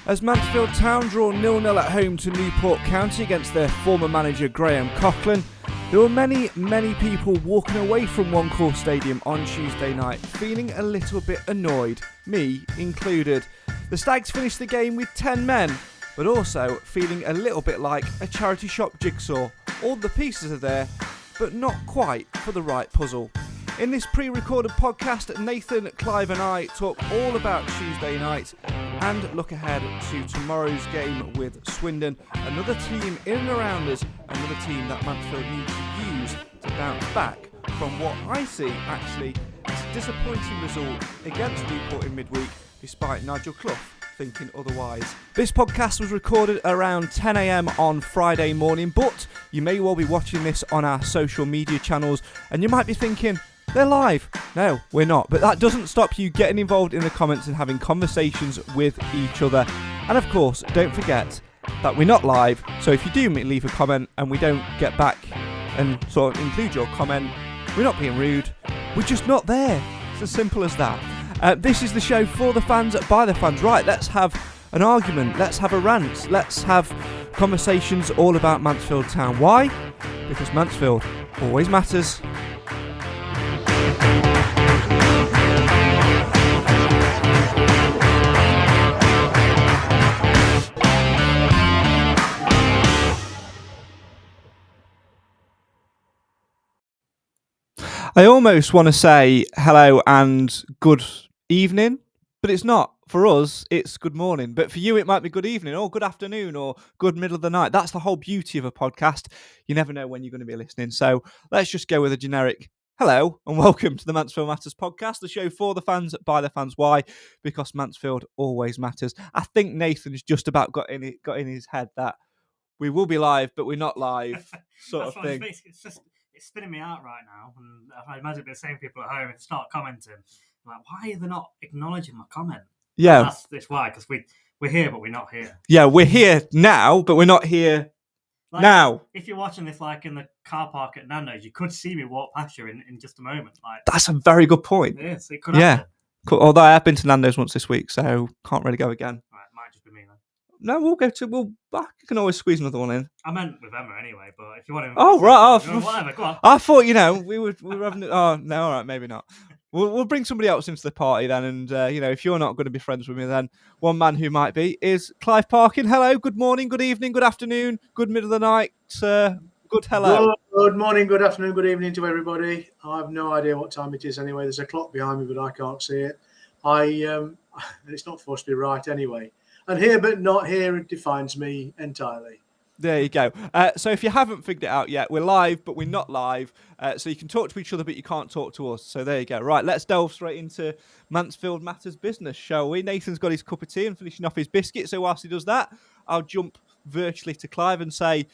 As Mansfield Town draw 0-0 at home to Newport County against their former manager Graham Coughlin, there were many people walking away from One Call Stadium on Tuesday night feeling a little bit annoyed, me included. The Stags finished the game with 10 men, but also feeling a little bit like a Charity Shop Jigsaw. All the pieces are there, but not quite for the right puzzle. In this pre-recorded podcast, Nathan, Clive and I talk all about Tuesday night and look ahead to tomorrow's game with Swindon, another team in and around us, another team that Mansfield needs to use to bounce back from what I see actually as a disappointing result against Newport in midweek, despite Nigel Clough thinking otherwise. This podcast was recorded around 10 a.m. on Friday morning, but you may well be watching this on our social media channels and you might be thinking, they're live. No, we're not. But that doesn't stop you getting involved in the comments and having conversations with each other. And of course, don't forget that we're not live. So if you do leave a comment and we don't get back and sort of include your comment, we're not being rude. We're just not there. It's as simple as that. This is the show for the fans, by the fans. Right, let's have an argument. Let's have a rant. Let's have conversations all about Mansfield Town. Why? Because Mansfield always matters. I almost want to say hello and good evening, but it's not. For us, it's good morning. But for you, it might be good evening or good afternoon or good middle of the night. That's the whole beauty of a podcast. You never know when you're going to be listening. So let's just go with a generic hello and welcome to the Mansfield Matters podcast, the show for the fans, by the fans. Why? Because Mansfield always matters. I think Nathan's just about got in his head that we will be live, but we're not live, sort of thing. It's spinning me out right now, and I imagine the same people at home start commenting. Like, why are they not acknowledging my comment? Yeah, that's why, because we're here, but we're not here. Yeah, we're here now, but we're not here now. If you're watching this, like in the car park at Nando's, you could see me walk past you in just a moment. Like, that's a very good point. Yes, it could happen. Cool. Although I have been to Nando's once this week, so can't really go again. Right, might just be me then. No, we'll go to. You can always squeeze another one in. I meant with Emma anyway, but if you want to. Oh right, whatever. Go on. I thought we were having. Oh no, all right, maybe not. We'll bring somebody else into the party then, and if you're not going to be friends with me, then one man who might be is Clive Parkin. Hello, good morning, good evening, good afternoon, good middle of the night. Good hello. Good morning, good afternoon, good evening to everybody. I have no idea what time it is anyway. There's a clock behind me, but I can't see it. It's not supposed to be right anyway. And here but not here, it defines me entirely. There you go. So if you haven't figured it out yet, we're live, but we're not live. So you can talk to each other, but you can't talk to us. So there you go. Right, let's delve straight into Mansfield Matters business, shall we? Nathan's got his cup of tea and finishing off his biscuit. So whilst he does that, I'll jump virtually to Clive and say,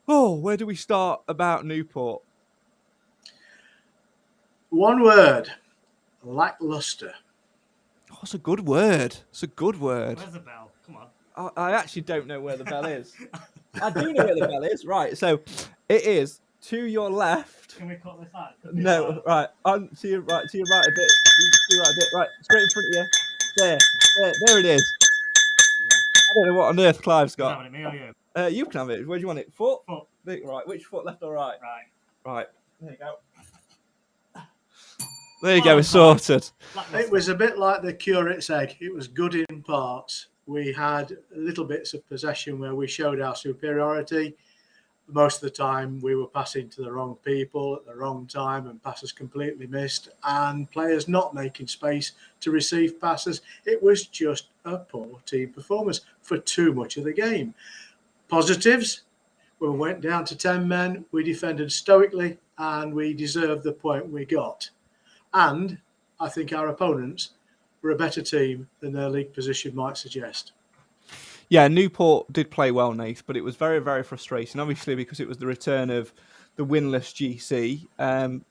where do we start about Newport? One word, lackluster. Oh, it's a good word. It's a good word. Where's the bell? Come on. I actually don't know where the bell is. I do know where the bell is. Right, so it is to your left. Can we cut this out? No, right. To your right a bit. To your right a bit. Right, straight in front of you. There it is. I don't know what on earth Clive's got. Can you have it, me or you? You can have it. Where do you want it? Foot? Foot. Right, which foot, left or right? Right. There you go. There you go, it's sorted. It was a bit like the curate's egg. It was good in parts. We had little bits of possession where we showed our superiority. Most of the time we were passing to the wrong people at the wrong time and passes completely missed and players not making space to receive passes. It was just a poor team performance for too much of the game. Positives, we went down to 10 men, we defended stoically and we deserved the point we got. And I think our opponents were a better team than their league position might suggest. Yeah, Newport did play well, Nath, but it was very, very frustrating, obviously, because it was the return of the winless GC.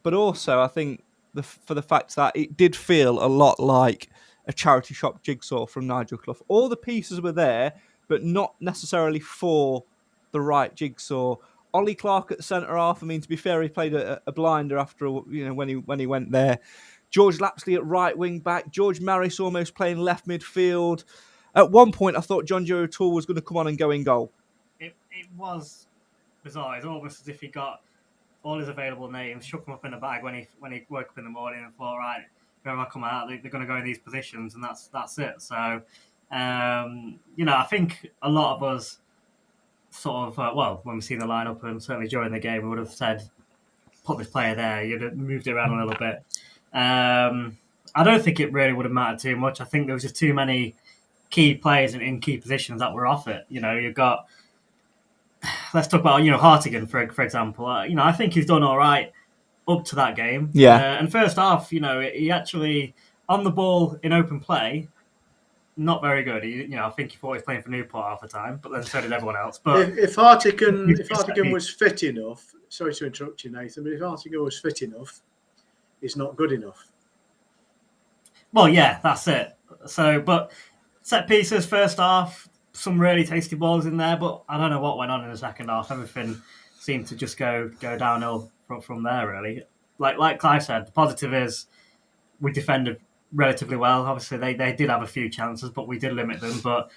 But also, I think, for the fact that it did feel a lot like a Charity Shop Jigsaw from Nigel Clough. All the pieces were there, but not necessarily for the right jigsaw. Ollie Clark at centre half. I mean, to be fair, he played a blinder after when he went there. George Lapsley at right wing back. George Maris almost playing left midfield. At one point, I thought John Joe O'Toole was going to come on and go in goal. It was bizarre. It's almost as if he got all his available names, shook them up in a bag when he woke up in the morning and thought, right, whenever I come out, they're going to go in these positions, and that's it. So, I think a lot of us sort of, when we see the lineup and certainly during the game, we would have said, put this player there. You'd have moved it around a little bit. I don't think it really would have mattered too much. I think there was just too many key players in key positions that were off it. You've got, let's talk about, Hartigan, for example. I think he's done all right up to that game. Yeah. And first half, he actually, on the ball in open play, not very good. I think he thought he was playing for Newport half the time, but then so did everyone else. But if Hartigan was fit enough, sorry to interrupt you, Nathan, but if Hartigan was fit enough, he's not good enough. Well, yeah, that's it. So, but set pieces, first half, some really tasty balls in there, but I don't know what went on in the second half. Everything seemed to just go downhill from there, really. Like Clive said, the positive is we defended relatively well. Obviously, they did have a few chances, but we did limit them. But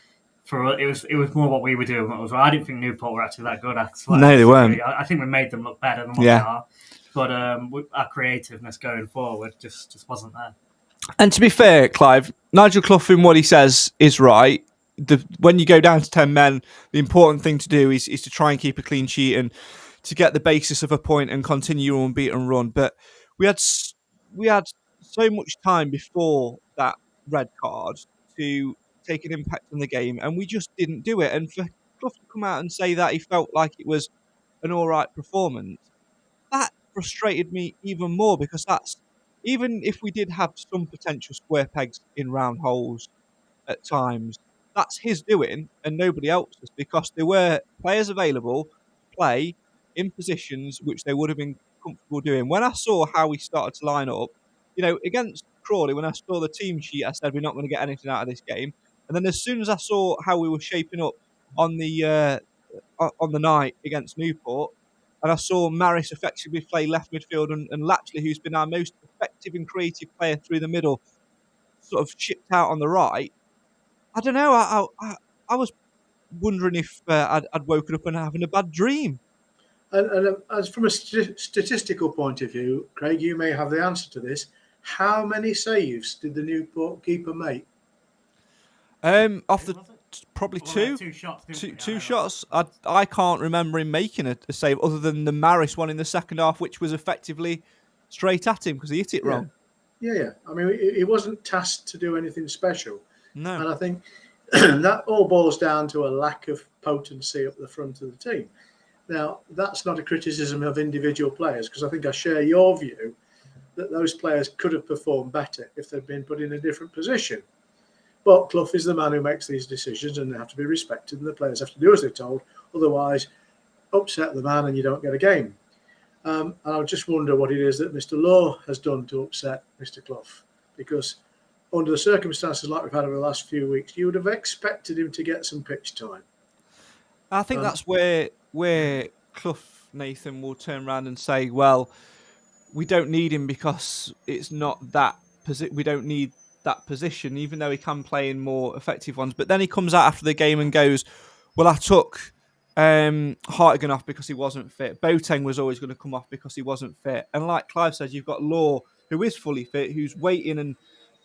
for it was more what we were doing. I didn't think Newport were actually that good. No, they weren't. I think we made them look better than what they are. But our creativeness going forward just wasn't there. And to be fair, Clive, Nigel Clough in what he says is right. When you go down to 10 men, the important thing to do is to try and keep a clean sheet and to get the basis of a point and continue your unbeaten run. But we had so much time before that red card to take an impact on the game, and we just didn't do it. And for Clough to come out and say that he felt like it was an all right performance, that frustrated me even more, because that's, even if we did have some potential square pegs in round holes at times, that's his doing and nobody else's, because there were players available to play in positions which they would have been comfortable doing. When I saw how we started to line up, against Crawley, when I saw the team sheet, I said we're not going to get anything out of this game. And then as soon as I saw how we were shaping up on the night against Newport, and I saw Maris effectively play left midfield, and Latchley, who's been our most effective and creative player through the middle, sort of chipped out on the right. I don't know. I was wondering if I'd woken up and having a bad dream. And as from a statistical point of view, Craig, you may have the answer to this. How many saves did the Newport keeper make? Probably two. Two shots. I can't remember him making a save other than the Maris one in the second half, which was effectively straight at him because he hit it wrong. Yeah. I mean, he wasn't tasked to do anything special. No. And I think that all boils down to a lack of potency up the front of the team. Now, that's not a criticism of individual players, because I think I share your view that those players could have performed better if they'd been put in a different position. But Clough is the man who makes these decisions, and they have to be respected, and the players have to do as they're told. Otherwise, upset the man and you don't get a game. And I just wonder what it is that Mr. Law has done to upset Mr. Clough, because under the circumstances like we've had over the last few weeks, you would have expected him to get some pitch time. I think that's where Clough, Nathan, will turn around and say, well, we don't need him because it's not that we don't need that position, even though he can play in more effective ones. But then he comes out after the game and goes, well, I took Hartigan off because he wasn't fit. Boateng was always going to come off because he wasn't fit. And like Clive says, you've got Law, who is fully fit, who's waiting and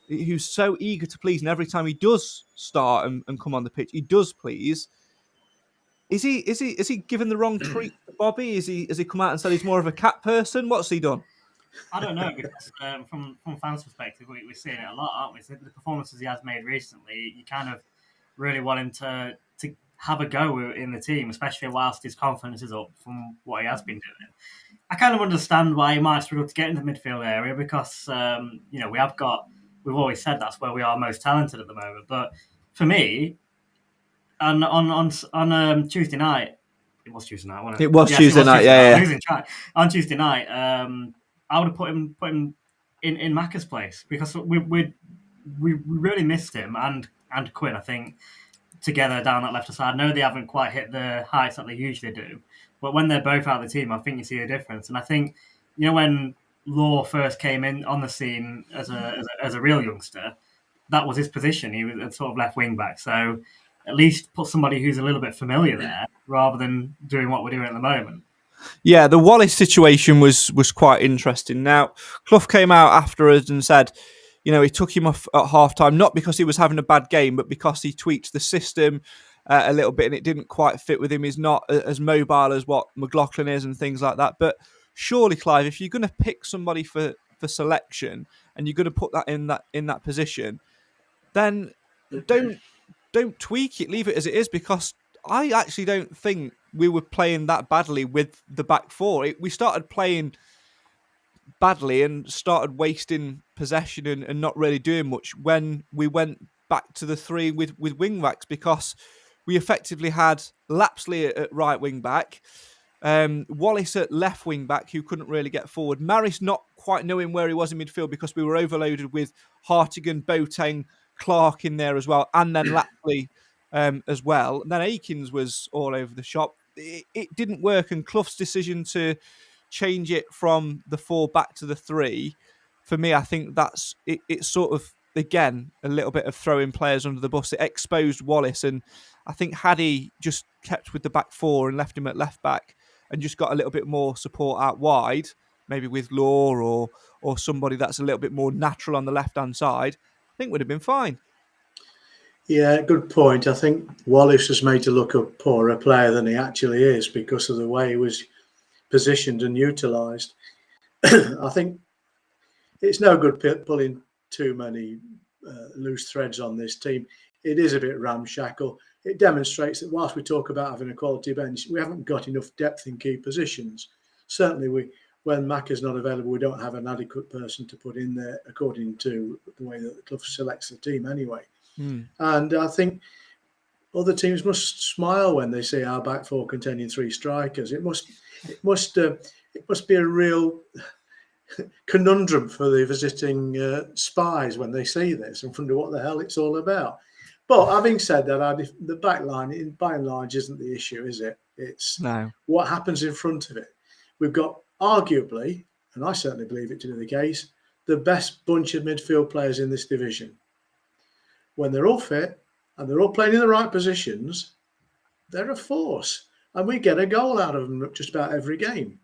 who's so eager to please. And every time he does start and come on the pitch, he does please. Is he given the wrong treat to Bobby? Has he come out and said he's more of a cat person? What's he done? I don't know, because from fans' perspective, we're seeing it a lot, aren't we? So the performances he has made recently, you kind of really want him to have a go in the team, especially whilst his confidence is up from what he has been doing. I kind of understand why he might struggle to get into the midfield area, because we've always said that's where we are most talented at the moment. But for me, on Tuesday night, it was Tuesday night, wasn't it? It was Tuesday night, yeah. Losing track. On Tuesday night, I would have put him in Macca's place, because we really missed him and Quinn, I think, together down that left side. I know they haven't quite hit the heights that they usually do, but when they're both out of the team, I think you see a difference. And I think, when Law first came in on the scene as a real youngster, that was his position. He was a sort of left wing back. So at least put somebody who's a little bit familiar there rather than doing what we're doing at the moment. Yeah, the Wallace situation was quite interesting. Now, Clough came out afterwards and said, he took him off at half-time, not because he was having a bad game, but because he tweaked the system a little bit and it didn't quite fit with him. He's not as mobile as what McLaughlin is and things like that. But surely, Clive, if you're going to pick somebody for selection and you're going to put that in that position, then don't tweak it, leave it as it is, because I actually don't think we were playing that badly with the back four. We started playing badly and started wasting possession and not really doing much when we went back to the three with wing backs, because we effectively had Lapsley at right wing back, Wallace at left wing back, who couldn't really get forward, Maris not quite knowing where he was in midfield because we were overloaded with Hartigan, Boateng, Clark in there as well, and then Lapsley as well. And then Akins was all over the shop. It didn't work, and Clough's decision to change it from the 4 back to the 3, for me, I think that's it. It's sort of, again, a little bit of throwing players under the bus. It exposed Wallace, and I think had he just kept with the back 4 and left him at left back and just got a little bit more support out wide, maybe with Law or somebody that's a little bit more natural on the left-hand side, I think would have been fine. Yeah, good point. I think Wallace was made to look a poorer player than he actually is because of the way he was positioned and utilised. I think it's no good pulling too many loose threads on this team. It is a bit ramshackle. It demonstrates that whilst we talk about having a quality bench, we haven't got enough depth in key positions. Certainly, when Macca's not available, we don't have an adequate person to put in there according to the way that the club selects the team anyway. And I think other teams must smile when they see our back 4 containing 3 strikers. It must be a real conundrum for the visiting spies when they see this and wonder what the hell it's all about. But having said that, the back line, by and large, isn't the issue, is it? It's what happens in front of it. We've got arguably, and I certainly believe it to be the case, the best bunch of midfield players in this division. When they're all fit and they're all playing in the right positions, they're a force. And we get a goal out of them just about every game.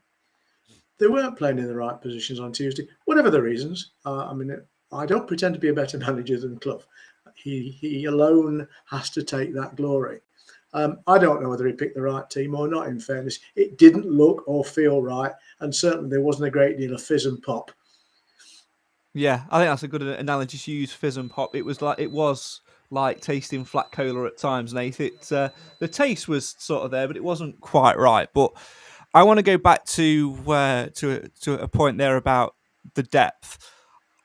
They weren't playing in the right positions on Tuesday, whatever the reasons. I don't pretend to be a better manager than Clough. He alone has to take that glory. I don't know whether he picked the right team or not, in fairness. It didn't look or feel right, and certainly there wasn't a great deal of fizz and pop. Yeah, I think that's a good analogy to use, fizz and pop. It was like tasting flat cola at times, Nath. The taste was sort of there, but it wasn't quite right. But I want to go back to a point there about the depth.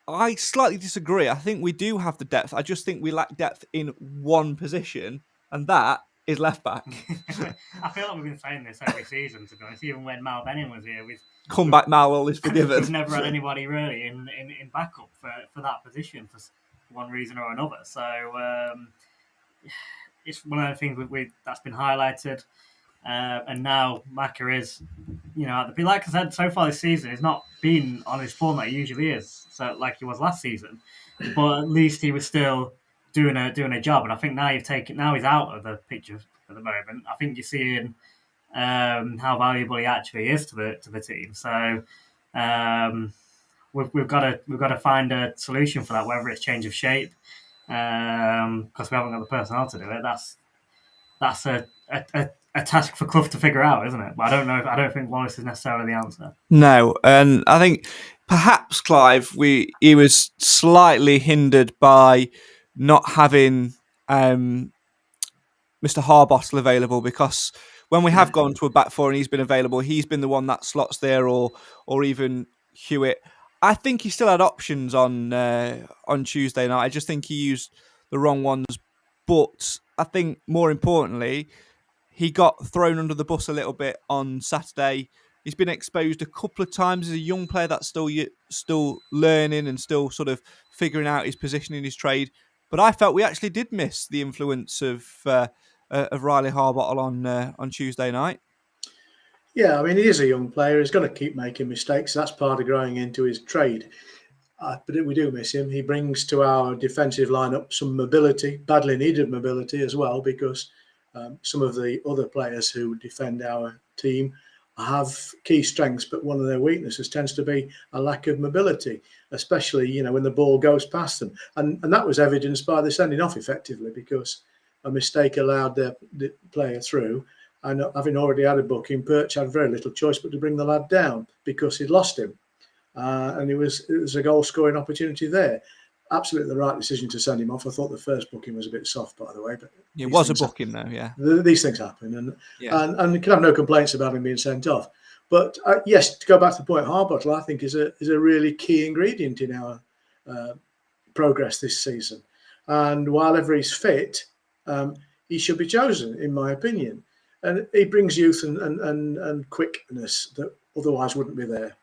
I slightly disagree. I think we do have the depth. I just think we lack depth in one position, and that is left back. I feel like we've been saying this every season, to be honest. Even when Mal Benning was here, comeback Mal all is forgiven. We've never had anybody really in backup for that position for one reason or another. So it's one of the things that's been highlighted. And now Macca is, like I said, so far this season, he's not been on his form that he usually is, so like he was last season. But at least he was still doing a job. And I think now he's out of the picture at the moment. I think you're seeing how valuable he actually is to the team. So we've got to find a solution for that, whether it's change of shape, because we haven't got the personnel to do it. That's a task for Clough to figure out, isn't it? But I don't think Wallace is necessarily the answer. No, and I think perhaps Clive, he was slightly hindered by not having Mr. Harbottle available, because when we have gone to a back 4 and he's been available, he's been the one that slots there, or even Hewitt. I think he still had options on Tuesday night. I just think he used the wrong ones. But I think more importantly, he got thrown under the bus a little bit on Saturday. He's been exposed a couple of times as a young player that's still learning and still sort of figuring out his position in his trade. But I felt we actually did miss the influence of Riley Harbottle on Tuesday night. Yeah, I mean, he is a young player. He's going to keep making mistakes. That's part of growing into his trade. but we do miss him. He brings to our defensive lineup some mobility, badly needed mobility as well, because some of the other players who defend our team have key strengths, but one of their weaknesses tends to be a lack of mobility, especially when the ball goes past them. And that was evidenced by the sending off effectively, because a mistake allowed the player through. And having already had a booking, Perch had very little choice but to bring the lad down because he'd lost him. And it was a goal scoring opportunity there. Absolutely the right decision to send him off. I thought the first booking was a bit soft, by the way, but it was a booking though. Yeah, these things happen, and you can have no complaints about him being sent off. But yes, to go back to the point, Harbottle I think is a really key ingredient in our progress this season. And while ever he's fit, he should be chosen, in my opinion. And he brings youth and quickness that otherwise wouldn't be there.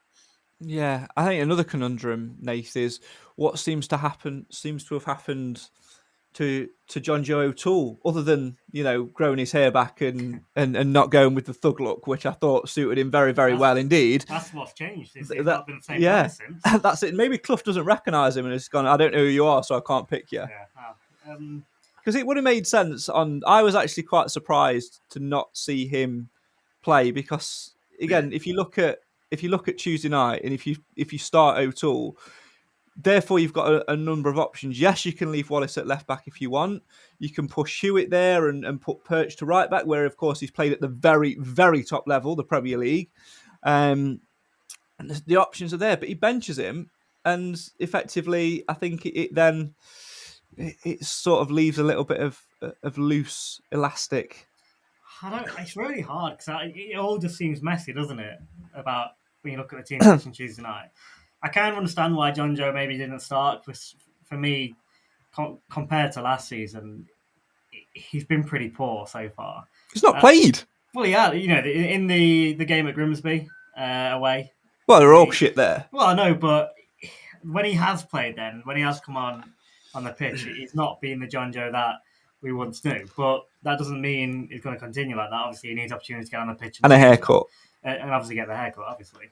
Yeah, I think another conundrum, Nath, is what seems to have happened to John Joe O'Toole, other than growing his hair back and not going with the thug look, which I thought suited him very, very well indeed. That's what's changed. He's not been the same player since. That's it. Maybe Clough doesn't recognise him and has gone, I don't know who you are, so I can't pick you. Yeah. Because it would have made sense. I was actually quite surprised to not see him play, because again, if you look at Tuesday night, and if you start O'Toole, therefore you've got a number of options. Yes, you can leave Wallace at left back if you want. You can push Hewitt there and put Perch to right back, where of course he's played at the very, very top level, the Premier League. And the options are there, but he benches him, and effectively, I think it sort of leaves a little bit of loose elastic. It's really hard, because it all just seems messy, doesn't it? About when you look at the team selection Tuesday night. I kind of understand why John Joe maybe didn't start. For me, compared to last season, he's been pretty poor so far. He's not played. Well, yeah, in the game at Grimsby away. Well, they're all shit there. Well, I know, but when he has played, when he has come on the pitch, he's not been the John Joe that we once knew. But that doesn't mean he's going to continue like that. Obviously, he needs opportunity to get on the pitch and a haircut, and obviously get the haircut, obviously.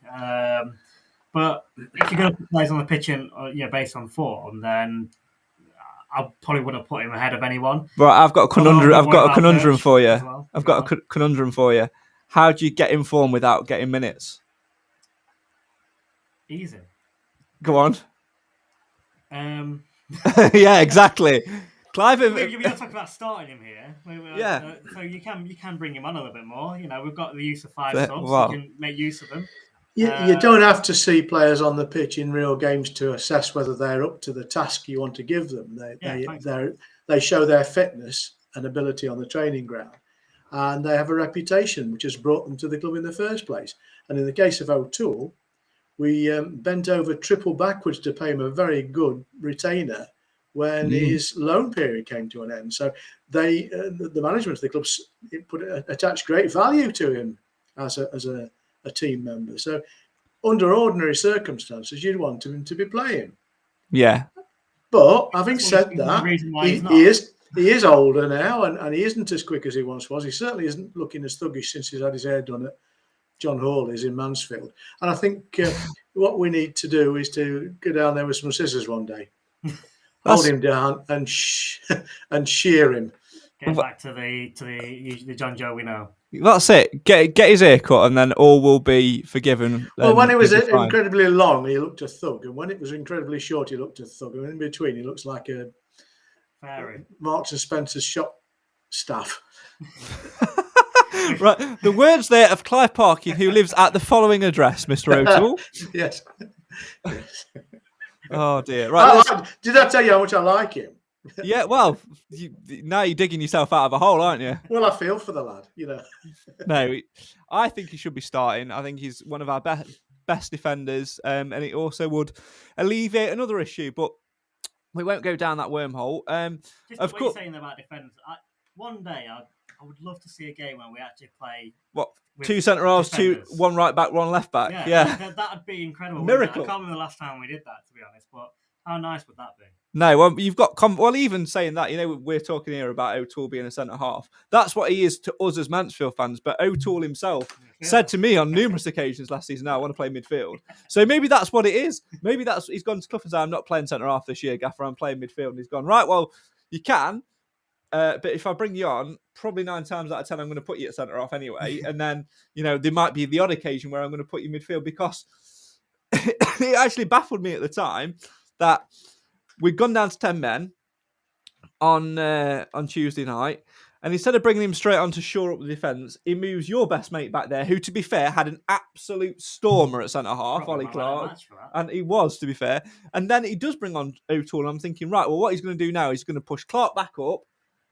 But if you're going to put players on the pitch and based on form, then I probably wouldn't have put him ahead of anyone. Right, I've got a conundrum. I've got a conundrum for you. Well. I've got a conundrum for you. How do you get in form without getting minutes? Easy. Go on. Yeah, exactly. Clive. We're not talking about starting him here. Yeah. So you can bring him on a little bit more. We've got the use of 5 subs. Well, you can make use of them. You don't have to see players on the pitch in real games to assess whether they're up to the task you want to give them. They show their fitness and ability on the training ground, and they have a reputation which has brought them to the club in the first place. And in the case of O'Toole, we bent over triple backwards to pay him a very good retainer when his loan period came to an end. So the management of the club attached great value to him as a team member. So under ordinary circumstances, you'd want him to be playing. Yeah. But having said that, he is older now, and he isn't as quick as he once was. He certainly isn't looking as thuggish since he's had his hair done at John Hawley's in Mansfield. And I think what we need to do is to go down there with some scissors one day, hold him down and shear him. Get back to the John Joe we know. That's it. Get his hair cut, and then all will be forgiven. Well, when it was incredibly long, he looked a thug, and when it was incredibly short, he looked a thug, and in between, he looks like a fairy. Marks and Spencer's shop staff. Right, the words there of Clive Parkin, who lives at the following address, Mr. O'Toole. Yes. Oh dear. Right. Did I tell you how much I like him? Yeah, well, now you're digging yourself out of a hole, aren't you? Well, I feel for the lad, No, I think he should be starting. I think he's one of our best defenders, and it also would alleviate another issue, but we won't go down that wormhole. Just of course, you're saying about defenders, one day I would love to see a game where we actually play... What? 2 centre halves, one right back, one left back. Yeah. That would be incredible. Miracle. I can't remember the last time we did that, to be honest, but how nice would that be? No, well, you've got well. Even saying that, we're talking here about O'Toole being a centre half. That's what he is to us as Mansfield fans. But O'Toole himself said to me on numerous occasions last season, "I want to play midfield." So maybe that's what it is. Maybe he's gone to Clough and said, "I'm not playing centre half this year, Gaffer. I'm playing midfield." And he's gone, right. Well, you can, but if I bring you on, probably 9 times out of 10, I'm going to put you at centre half anyway. And then there might be the odd occasion where I'm going to put you midfield, because it actually baffled me at the time that we'd gone down to 10 men on Tuesday night, and instead of bringing him straight on to shore up the defence, he moves your best mate back there, who, to be fair, had an absolute stormer at centre half, Ollie Clark, and he was, to be fair. And then he does bring on O'Toole, and I'm thinking, right, well, what he's going to do now is he's going to push Clark back up,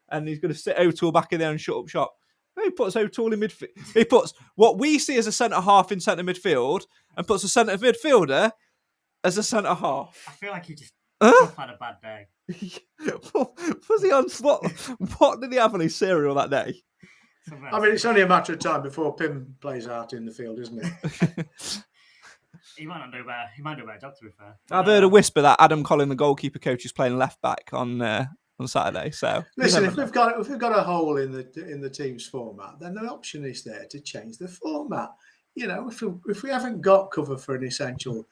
and he's going to sit O'Toole back in there and shut up shop. He puts O'Toole in midfield. He puts what we see as a centre half in centre midfield, and puts a centre midfielder as a centre half. I feel like he just had a bad day. Was he on what did he have on his cereal that day? I mean, it's only a matter of time before Pim plays out in the field, isn't it? He might do a better job, to be fair. I've heard a whisper that Adam Collin, the goalkeeper coach, is playing left back on Saturday. So listen, if we've got a hole in the team's format, then the option is there to change the format. If we haven't got cover for an essential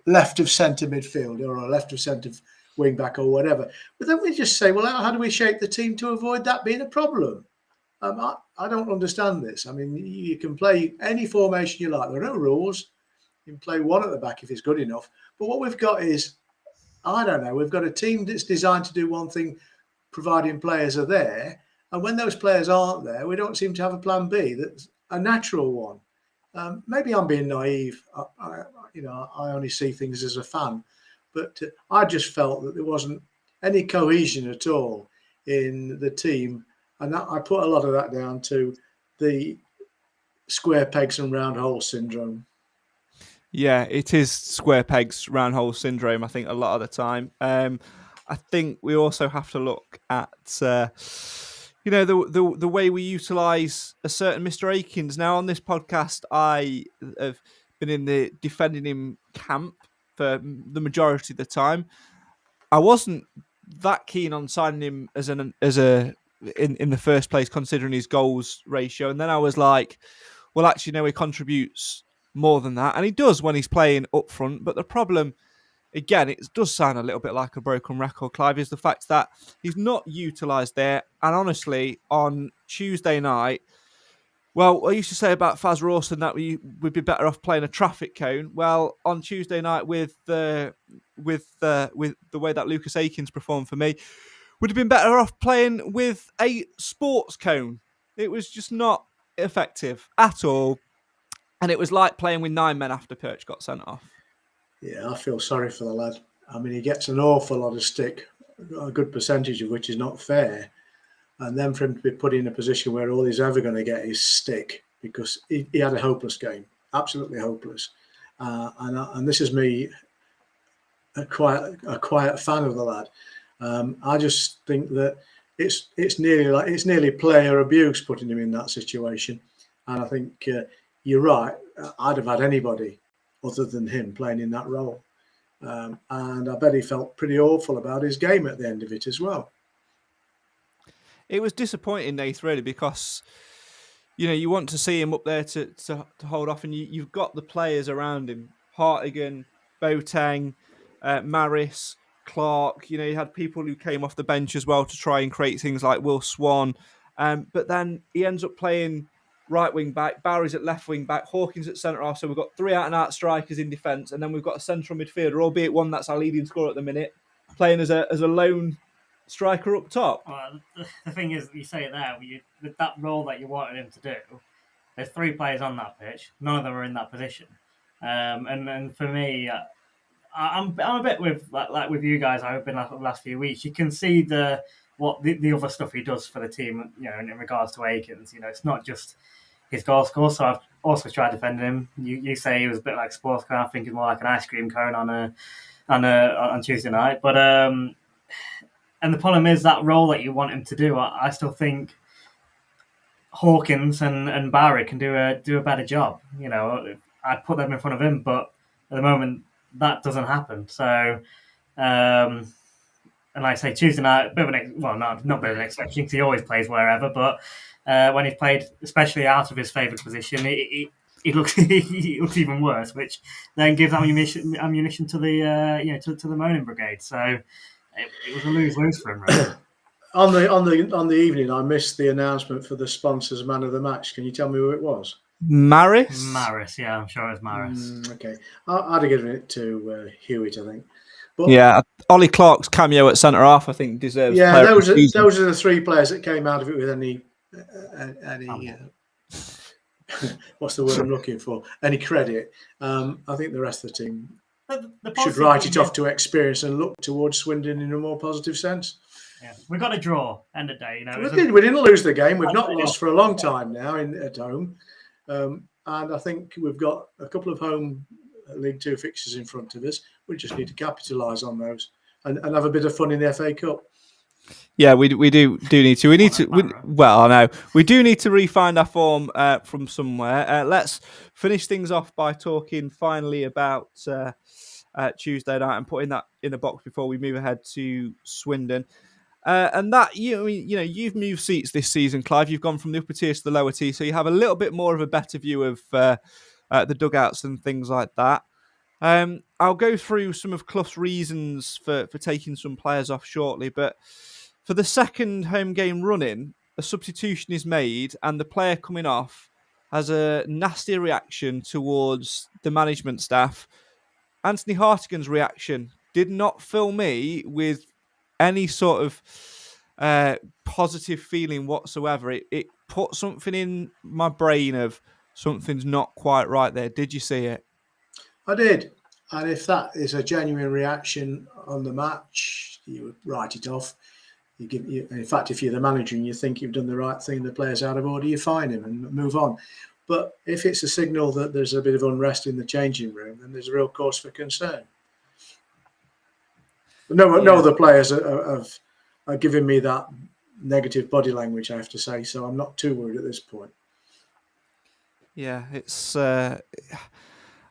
left of centre midfielder or a left of centre wing back or whatever, but then we just say, well, how do we shape the team to avoid that being a problem? I don't understand this. I mean, you can play any formation you like. There are no rules. You can play one at the back if it's good enough. But what we've got is, I don't know, we've got a team that's designed to do one thing, providing players are there. And when those players aren't there, we don't seem to have a plan B that's a natural one. Maybe I'm being naive. I only see things as a fan. But I just felt that there wasn't any cohesion at all in the team. And I put a lot of that down to the square pegs and round hole syndrome. Yeah, it is square pegs, round hole syndrome, I think, a lot of the time. I think we also have to look at, the way we utilise a certain Mr. Akins. Now, on this podcast, I have been in the defending him camp for the majority of the time. I wasn't that keen on signing him in the first place, considering his goals ratio. And then I was like, well, actually, no, he contributes more than that. And he does when he's playing up front. But the problem, again, it does sound a little bit like a broken record, Clive, is the fact that he's not utilised there. And honestly, on Tuesday night, well, I used to say about Faz Rawson that we'd be better off playing a traffic cone. Well, on Tuesday night, with the way that Lucas Akins performed for me, would have been better off playing with a sports cone. It was just not effective at all. And it was like playing with 9 men after Perch got sent off. Yeah, I feel sorry for the lad. I mean, he gets an awful lot of stick, a good percentage of which is not fair. And then for him to be put in a position where all he's ever going to get is stick, because he had a hopeless game, absolutely hopeless. And this is me, a quiet fan of the lad. I just think that it's nearly player abuse putting him in that situation. And I think you're right. I'd have had anybody other than him playing in that role. And I bet he felt pretty awful about his game at the end of it as well. It was disappointing, Nath, really, because you want to see him up there to hold off, and you've got the players around him: Hartigan, Boateng, Maris, Clark. You had people who came off the bench as well to try and create things like Will Swan. But then he ends up playing right wing back, Barry's at left wing back, Hawkins at centre half. So we've got 3 out and out strikers in defence, and then we've got a central midfielder, albeit one that's our leading scorer at the minute, playing as a lone striker up top. Well, the thing is, you say it there, with that role that you wanted him to do, there's 3 players on that pitch. None of them are in that position. And for me, I'm a bit with like with you guys. I've been the last few weeks. You can see the other stuff he does for the team. In regards to Akins, it's not just his goal score. So I've also tried defending him. You say he was a bit like a sports cone. I think he's more like an ice cream cone on Tuesday night. But and the problem is that role that you want him to do. I still think Hawkins and Barry can do a better job. I'd put them in front of him, but at the moment that doesn't happen. So, and like I say, Tuesday night, not a bit of an exception because he always plays wherever. But when he's played, especially out of his favoured position, he looks he looks even worse, which then gives ammunition to the to the moaning brigade. So it was a lose-lose for him. Really. On the evening, I missed the announcement for the sponsors man of the match. Can you tell me who it was? Maris, yeah, I'm sure it was Maris. Okay, I'd have given it to Hewitt, I think. But, yeah, Ollie Clark's cameo at centre half, I think, deserves. Yeah, those are the three players that came out of it with any what's the word I'm looking for? Any credit. I think the rest of the team should write it off to experience and look towards Swindon in a more positive sense. Yeah, we got a draw. End of day, We didn't lose the game. We've not lost for a long time now at home, and I think we've got a couple of home League Two fixtures in front of us. We just need to capitalise on those and have a bit of fun in the FA Cup. Yeah, we do need to. I know we do need to refine our form from somewhere. Let's finish things off by talking finally about Tuesday night and putting that in a box before we move ahead to Swindon. And that you've moved seats this season, Clive. You've gone from the upper tier to the lower tier, so you have a little bit more of a better view of the dugouts and things like that. I'll go through some of Clough's reasons for taking some players off shortly, but for the second home game running, a substitution is made and the player coming off has a nasty reaction towards the management staff. Anthony Hartigan's reaction did not fill me with any sort of positive feeling whatsoever. It put something in my brain of something's not quite right there. Did you see it? I did. And if that is a genuine reaction on the match, you would write it off. In fact, if you're the manager and you think you've done the right thing, the player's out of order, you fine him and move on. But if it's a signal that there's a bit of unrest in the changing room, then there's a real cause for concern. No other players are giving me that negative body language, I have to say, so I'm not too worried at this point. Yeah, it's I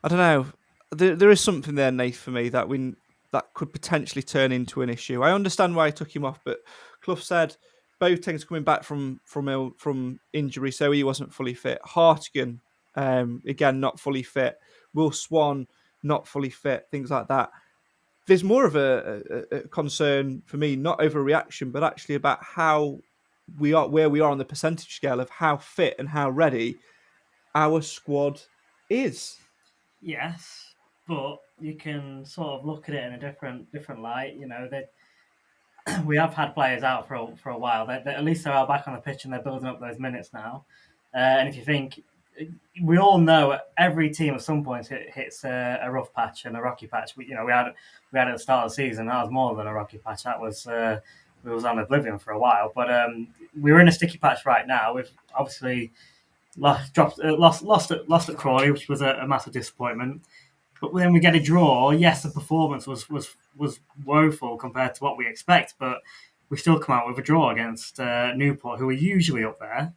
don't know. There is something there, Nath, for me that could potentially turn into an issue. I understand why he took him off, but Clough said Boateng's coming back from injury, so he wasn't fully fit. Hartigan, again, not fully fit. Will Swan, not fully fit. Things like that. There's more of a concern for me, not overreaction, but actually about how we are, where we are on the percentage scale of how fit and how ready our squad is. Yes, but you can sort of look at it in a different light. That we have had players out for a while. They at least they are back on the pitch and they're building up those minutes now. And if you think, we all know every team at some point hits a rough patch and a rocky patch. We had at the start of the season, that was more than a rocky patch. That was we was on oblivion for a while. But we're in a sticky patch right now. We've obviously lost at Crawley, which was a massive disappointment. But then we get a draw. Yes, the performance was woeful compared to what we expect, but we still come out with a draw against Newport, who are usually up there.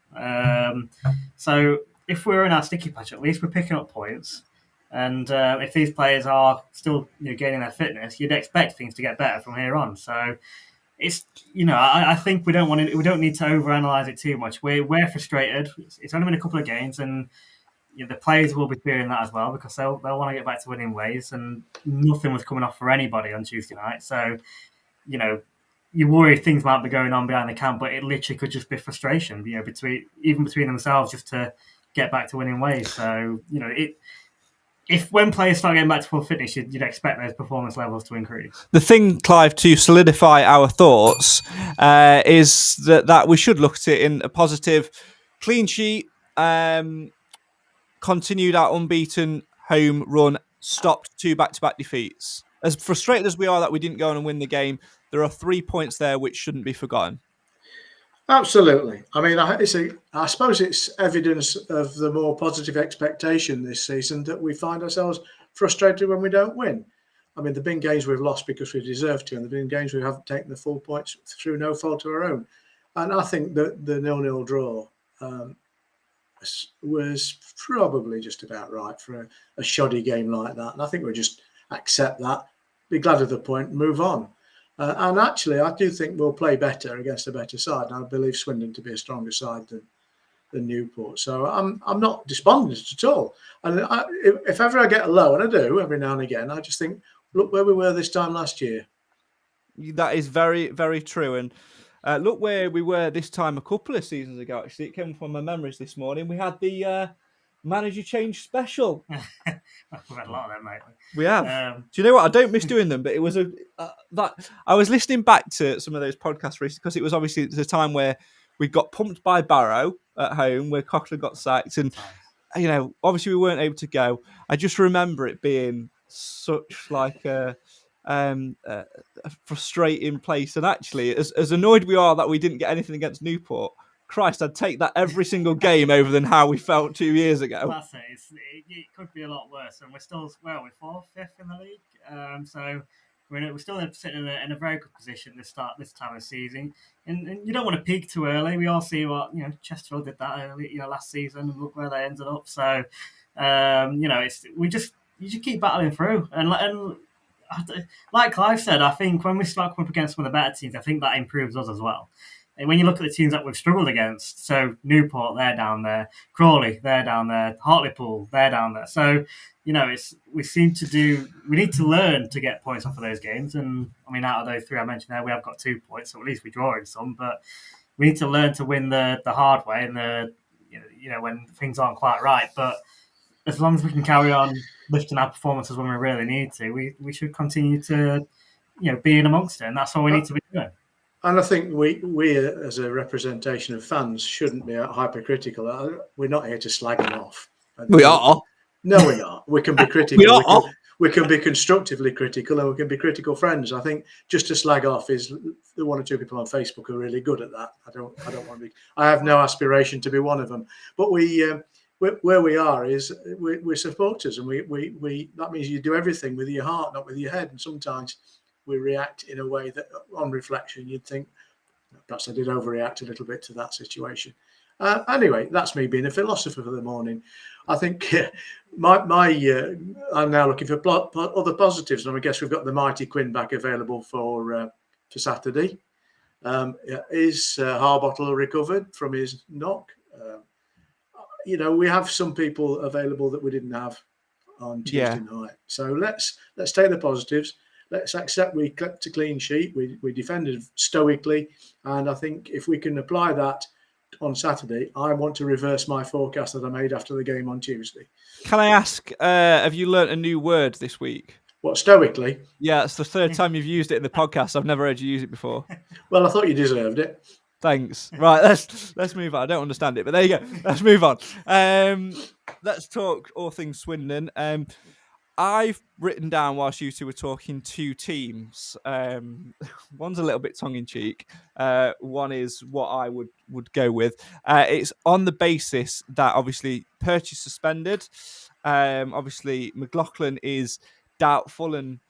So if we're in our sticky patch, at least we're picking up points. And if these players are still gaining their fitness, you'd expect things to get better from here on. So it's I think we don't need to overanalyze it too much. We're frustrated. It's only been a couple of games, and the players will be feeling that as well because they'll want to get back to winning ways. And nothing was coming off for anybody on Tuesday night. So you worry things might be going on behind the camp, but it literally could just be frustration. Between themselves just to get back to winning ways. So if when players start getting back to full fitness, you'd expect those performance levels to increase. The thing, Clive, to solidify our thoughts is that we should look at it in a positive. Clean sheet, continued our unbeaten home run, stopped 2 back-to-back defeats. As frustrated as we are that we didn't go on and win the game, there are 3 points there which shouldn't be forgotten. Absolutely. I mean, I suppose it's evidence of the more positive expectation this season that we find ourselves frustrated when we don't win. I mean, there have been games we've lost because we deserve to, and there have been games we haven't taken the full points through no fault of our own. And I think that the 0-0 draw was probably just about right for a shoddy game like that. And I think we're just accept that, be glad of the point, move on. And actually, I do think we'll play better against a better side. And I believe Swindon to be a stronger side than Newport. So I'm not despondent at all. And if ever I get a low, and I do every now and again, I just think, look where we were this time last year. That is very, very true. And look where we were this time a couple of seasons ago, actually. It came from my memories this morning. We had the manager change special. We've had a lot of them, mate. We have. Do you know what? I don't miss doing them, but it was that I was listening back to some of those podcasts recently because it was obviously the time where we got pumped by Barrow at home, where Coughlin got sacked, and obviously we weren't able to go. I just remember it being such like a frustrating place, and actually, as annoyed we are that we didn't get anything against Newport. Christ, I'd take that every single game over than how we felt 2 years ago. That's it. It could be a lot worse, and we're still we're fourth, fifth in the league. So we're still sitting in a very good position this time of the season. And you don't want to peak too early. We all see what Chesterfield did that early, last season, and look where they ended up. So you just keep battling through, and like Clive said, I think when we start coming up against some of the better teams, I think that improves us as well. And when you look at the teams that we've struggled against, so Newport, they're down there. Crawley, they're down there. Hartlepool, they're down there. So, we need to learn to get points off of those games. And, I mean, out of those 3 I mentioned there, we have got 2 points, so at least we draw in some. But we need to learn to win the hard way and when things aren't quite right. But as long as we can carry on lifting our performances when we really need to, we should continue to, be in amongst it. And that's all we need to be doing. And I think we as a representation of fans shouldn't be hypercritical. We're not here to slag them off. We are. No, we're not. We can be critical. We are. We can be constructively critical, and we can be critical friends. I think just to slag off is the 1 or 2 people on Facebook who are really good at that. I don't want to be. I have no aspiration to be one of them. But where we are is we're supporters, and we that means you do everything with your heart, not with your head. And sometimes we react in a way that, on reflection, you'd think perhaps I did overreact a little bit to that situation. Anyway, that's me being a philosopher for the morning. I think I'm now looking for other positives, and I guess we've got the mighty Quinn back available for Saturday. Is Harbottle recovered from his knock? We have some people available that we didn't have on Tuesday night. So let's take the positives. Let's accept we kept a clean sheet. We defended stoically, and I think if we can apply that on Saturday, I want to reverse my forecast that I made after the game on Tuesday. Can I ask, have you learnt a new word this week? What, stoically? Yeah, it's the 3rd time you've used it in the podcast. I've never heard you use it before. Well, I thought you deserved it. Thanks. Right, let's move on. I don't understand it, but there you go. Let's move on. Let's talk all things Swindon. I've written down whilst you two were talking 2 teams. One's a little bit tongue-in-cheek. One is what I would go with. It's on the basis that obviously Perch is suspended. Obviously McLaughlin is doubtful and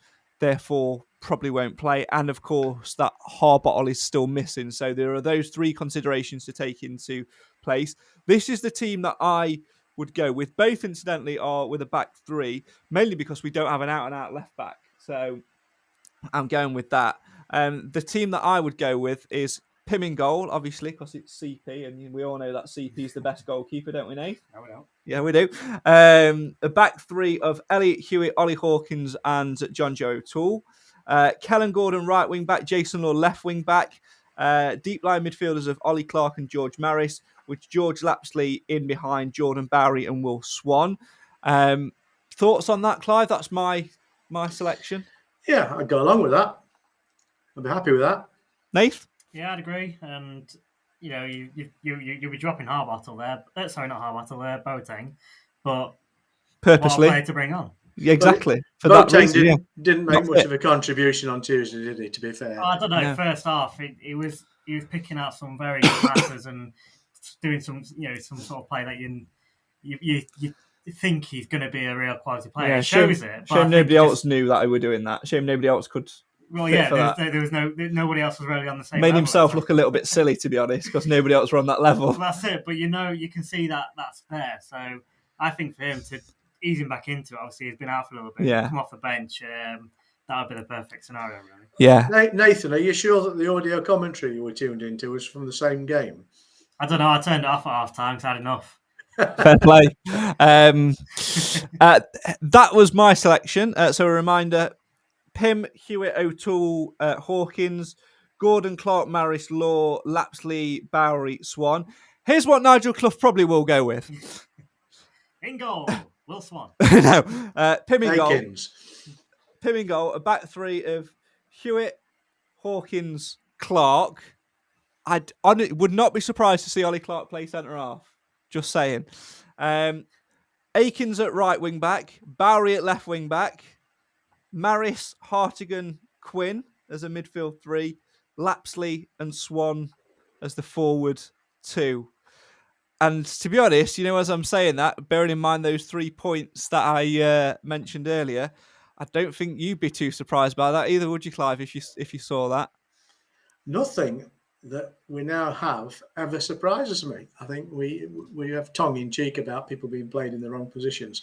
therefore probably won't play. And of course that Harbottle is still missing. So there are those 3 considerations to take into place. This is the team that I would go with. Both, incidentally, are with a back 3, mainly because we don't have an out-and-out left back. So I'm going with that. The team that I would go with is Pim in goal, obviously, because it's CP, and we all know that CP is the best goalkeeper, don't we, Nate? No, we don't. Yeah, we do. A back 3 of Elliot Hewitt, Ollie Hawkins, and John Joe O'Toole. Kellen Gordon, right wing back. Jason Law, left wing back. Deep line midfielders of Ollie Clark and George Maris, with George Lapsley in behind Jordan Bowery and Will Swan. Thoughts on that, Clive? That's my selection. Yeah, I'd go along with that. I'd be happy with that. Nath? Yeah, I'd agree. And you'll be dropping Harbottle there. Sorry, not Harbottle there, Boateng. But purposely, what a player to bring on. Yeah, exactly. For that reason, didn't make much of a contribution on Tuesday, did he? To be fair, I don't know. Yeah. First half, he was picking out some very good passes and doing some sort of play that you think he's going to be a real quality player. Yeah, it shows it. Shame nobody else knew that we were doing that. Shame nobody else could. Well, yeah, there was nobody else was really on the same. Made level, himself look a little bit silly, to be honest, because nobody else were on that level. Well, that's it. But you can see that that's there. So I think for him to easing back into it. Obviously, he's been out for a little bit. Yeah. Come off the bench. That would be the perfect scenario, really. Yeah. Nathan, are you sure that the audio commentary you were tuned into was from the same game? I don't know. I turned it off at half time because I had enough. Fair play. That was my selection. So a reminder: Pym, Hewitt, O'Toole, Hawkins, Gordon, Clark, Maris, Law, Lapsley, Bowery, Swan. Here's what Nigel Clough probably will go with. In goal, Will Swan. No, Pym in goal. Akins. Pym in goal. A back three of Hewitt, Hawkins, Clark. I would not be surprised to see Ollie Clark play centre half. Just saying. Akins at right wing back, Bowery at left wing back, Maris, Hartigan, Quinn as a midfield three, Lapsley and Swan as the forward two. And to be honest, as I'm saying that, bearing in mind those 3 points that I mentioned earlier, I don't think you'd be too surprised by that either, would you, Clive, if you saw that? Nothing that we now have ever surprises me. I think we have tongue in cheek about people being played in the wrong positions.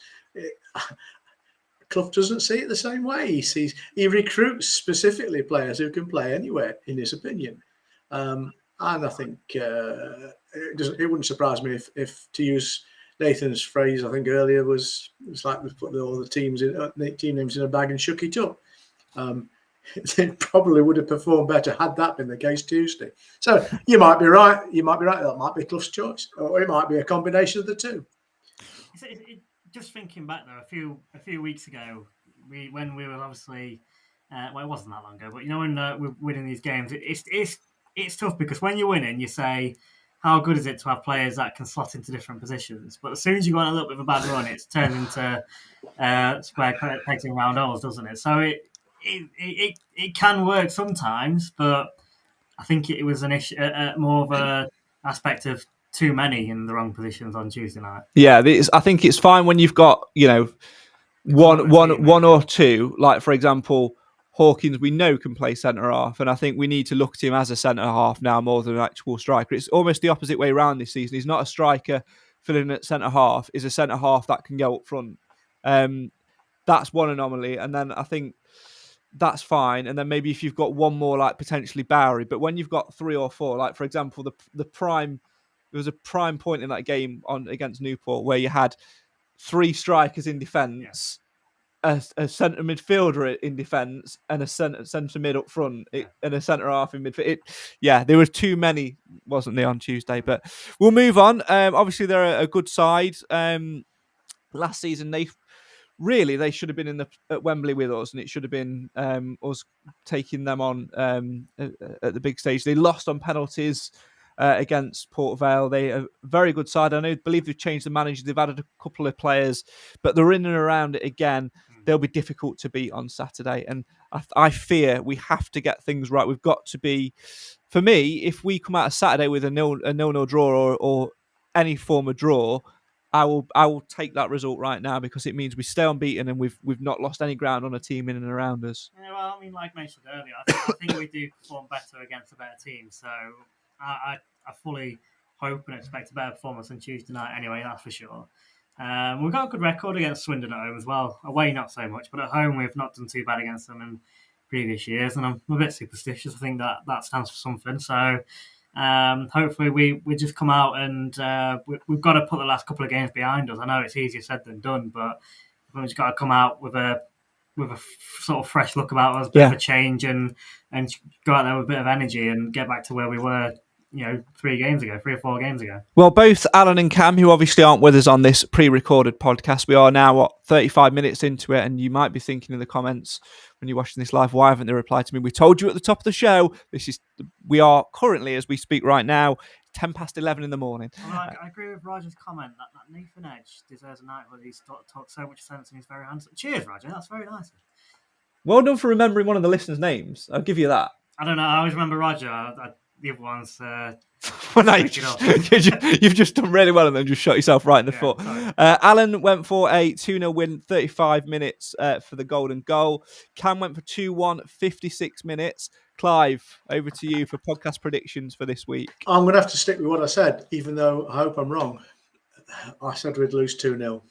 Clough doesn't see it the same way. He recruits specifically players who can play anywhere, in his opinion. And I think it wouldn't surprise me if to use Nathan's phrase, I think earlier was like we put all the team names in a bag and shook it up. They probably would have performed better had that been the case Tuesday. So you might be right. That might be Clough's choice, or it might be a combination of the two. Just thinking back though, a few weeks ago, when we were obviously, it wasn't that long ago, but when we're winning these games, it's tough because when you're winning, you say, how good is it to have players that can slot into different positions? But as soon as you go on a little bit of a bad run, it's turned into square pegs in round holes, doesn't it? So it can work sometimes, but I think it was an issue, more of a aspect of too many in the wrong positions on Tuesday night. Yeah, I think it's fine when you've got one or two. Like for example, Hawkins, we know can play centre half, and I think we need to look at him as a centre half now more than an actual striker. It's almost the opposite way around this season. He's not a striker filling at centre half. He's a centre half that can go up front. That's one anomaly, and then I think that's fine. And then maybe if you've got one more, like potentially Bowery, but when you've got 3 or 4, like for example, the prime, there was a prime point in that game against Newport where you had 3 strikers in defence, a centre midfielder in defence, and a centre mid up front, and a centre half in midfield. There were too many, wasn't there, on Tuesday? But we'll move on. Obviously, they're a good side. Last season, they should have been at Wembley with us, and it should have been us taking them on at the big stage. They lost on penalties against Port Vale. They are a very good side. Believe they've changed the manager. They've added a couple of players, but they're in and around it again. They'll be difficult to beat on Saturday, and I fear we have to get things right. We've got to be, for me, if we come out of Saturday with a nil draw or any form of draw, I will take that result right now, because it means we stay unbeaten and we've not lost any ground on a team in and around us. Yeah, well, I mean, like mentioned earlier, I think we do perform better against a better team. So I fully hope and expect a better performance on Tuesday night anyway, that's for sure. We've got a good record against Swindon at home as well. Away, not so much, but at home we've not done too bad against them in previous years, and I'm a bit superstitious. I think that stands for something. So hopefully we just come out and we've got to put the last couple of games behind us. I know it's easier said than done, but we've just got to come out with a sort of fresh look about us, a bit of a change, and go out there with a bit of energy and get back to where we were 3 or 4 games ago. Well, both Alan and Cam, who obviously aren't with us on this pre-recorded podcast, we are now 35 minutes into it, and you might be thinking in the comments when you're watching this live, why haven't they replied to me? We told you at the top of the show. We are currently, as we speak right now, 11:10 in the morning. I agree with Roger's comment that Nathan Edge deserves a knighthood. He's talked so much sense and he's very handsome. Cheers, Roger. That's very nice. Well done for remembering one of the listeners' names. I'll give you that. I don't know. I always remember Roger. The other ones. Well, no, you've just done really well and then just shot yourself right in the foot. Alan went for a 2-0 win, 35 minutes for the golden goal. Cam went for 2-1, 56 minutes. Clive, over to you for podcast predictions for this week. I'm going to have to stick with what I said, even though I hope I'm wrong. I said we'd lose 2-0.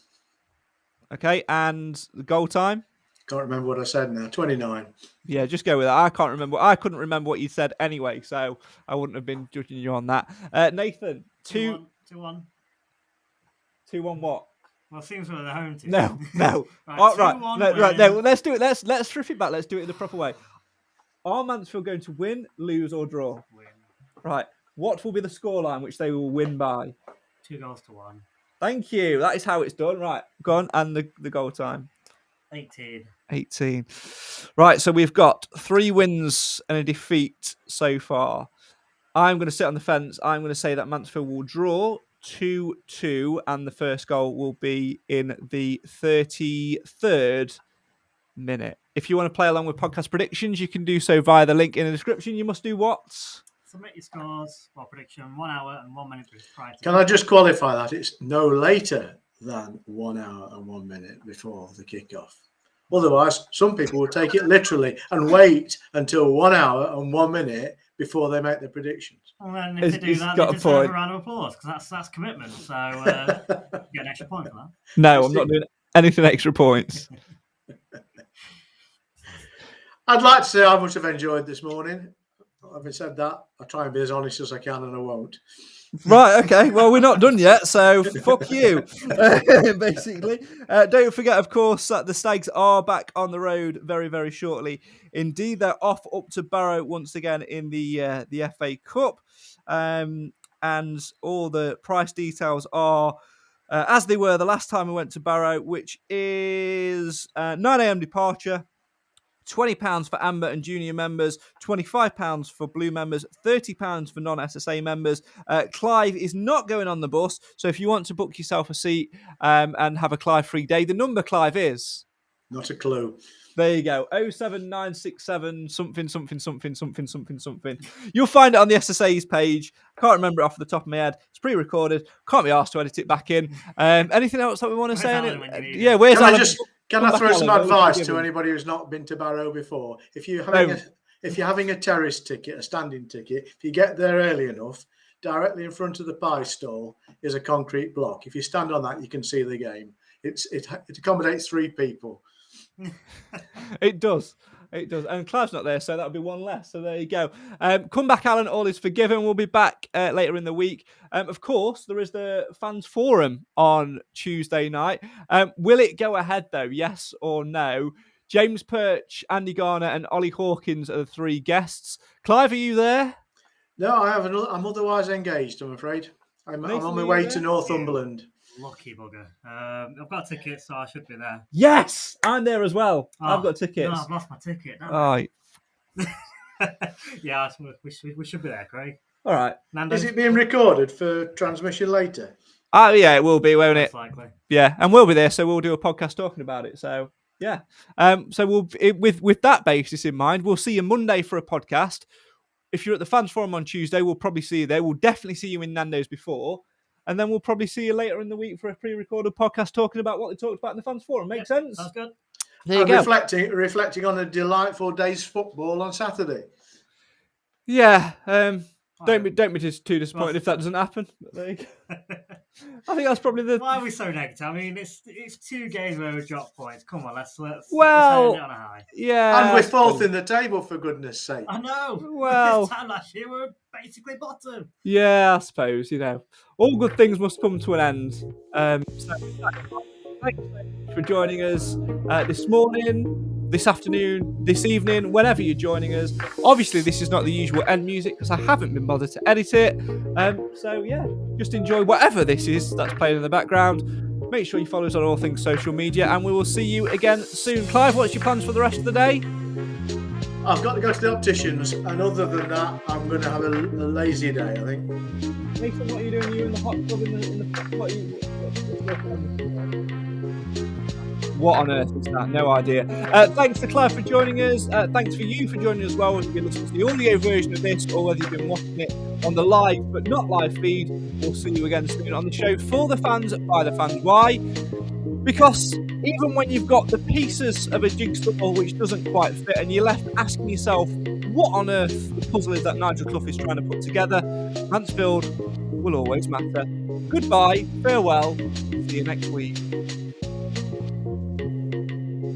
Okay, and the goal time? Can't remember what I said now. 29. Yeah, just go with that. I can't remember. I couldn't remember what you said anyway, so I wouldn't have been judging you on that. Nathan, 2-1. 2-1 what? Well, it seems we're the home team. No. Right, Oh, right. 2-1 No, right. win. No, let's do it. Let's strip it back. Let's do it in the proper way. Are Mansfield going to win, lose, or draw? Win. Right. What will be the scoreline which they will win by? 2-1. Thank you. That is how it's done. Right. Go on. And the goal time? 18. Right. So we've got 3 wins and a defeat so far. I'm going to sit on the fence. I'm going to say that Mansfield will draw 2-2, and the first goal will be in the 33rd minute. If you want to play along with podcast predictions, you can do so via the link in the description. You must do what? Submit your scores for prediction 1 hour and 1 minute prior to. Can I just qualify that? It's no later than 1 hour and 1 minute before the kickoff. Otherwise, some people will take it literally and wait until 1 hour and 1 minute before they make their predictions. Well, then if they do that, they deserve a round of applause because that's commitment. So you get an extra point for that. No, I'm not doing anything extra points. I'd like to say how much I've enjoyed this morning. Having said that, I try and be as honest as I can, and I won't. Right, okay. Well, we're not done yet, so fuck you, basically. Don't forget, of course, that the Stags are back on the road very, very shortly. Indeed, they're off up to Barrow once again in the FA Cup. And all the price details are as they were the last time we went to Barrow, which is 9 a.m. departure. £20 for Amber and junior members, £25 for blue members, £30 for non-SSA members. Clive is not going on the bus, so if you want to book yourself a seat and have a Clive free day, the number, Clive, is? Not a clue. There you go, 07967 something. You'll find it on the SSA's page. Can't remember it off the top of my head. It's pre-recorded. Can't be asked to edit it back in. Anything else that we want to say? Yeah, where's Alan? Can I throw some advice to anybody who's not been to Barrow before? If you're having a terrace ticket, a standing ticket, if you get there early enough, directly in front of the pie stall is a concrete block. If you stand on that, you can see the game. It accommodates 3 people. It does. And Clive's not there, so that'll be 1 less. So there you go. Come back, Alan. All is forgiven. We'll be back later in the week. Of course, there is the fans forum on Tuesday night. Will it go ahead, though? Yes or no? James Perch, Andy Garner, and Ollie Hawkins are the 3 guests. Clive, are you there? No, I'm otherwise engaged, I'm afraid. I'm on my way to Northumberland. Lucky bugger. I've got tickets, so I should be there. Yes, I'm there as well. Oh, I've got tickets. No, I've lost my ticket. Yeah, we should be there, Craig. All right. Nando? Is it being recorded for transmission later? Yeah, it will be, won't it? Most likely. Yeah, and we'll be there, so we'll do a podcast talking about it. So yeah, so with that basis in mind, we'll see you Monday for a podcast. If you're at the fans forum on Tuesday, we'll probably see you there. We'll definitely see you in Nando's before. And then we'll probably see you later in the week for a pre-recorded podcast talking about what they talked about in the fans forum. Make sense? Sounds good. There you go. Reflecting on a delightful day's football on Saturday. Yeah. Don't be too disappointed if that doesn't happen. But there you go. I think that's probably the. Why are we so negative? I mean, it's 2 games where we dropped points. Come on, let's end it on a high. Yeah. And we're 4th in the table, for goodness sake. I know. Well, this time last year we were basically bottom. Yeah, I suppose, all good things must come to an end. So thanks for joining us this morning, this afternoon, this evening, whenever you're joining us. Obviously, this is not the usual end music because I haven't been bothered to edit it. So yeah, just enjoy whatever this is that's playing in the background. Make sure you follow us on all things social media, and we will see you again soon. Clive, what's your plans for the rest of the day? I've got to go to the opticians, and other than that, I'm going to have a lazy day, I think. Nathan, what are you doing? You're in the hot tub What on earth is that? No idea. Thanks to Clive for joining us. Thanks for you for joining us as well. Whether you've been listening to the audio version of this or whether you've been watching it on the live but not live feed, we'll see you again soon on the show for the fans, by the fans. Why? Because even when you've got the pieces of a jigsaw which doesn't quite fit and you're left asking yourself what on earth the puzzle is that Nigel Clough is trying to put together, Mansfield will always matter. Goodbye, farewell, see you next week.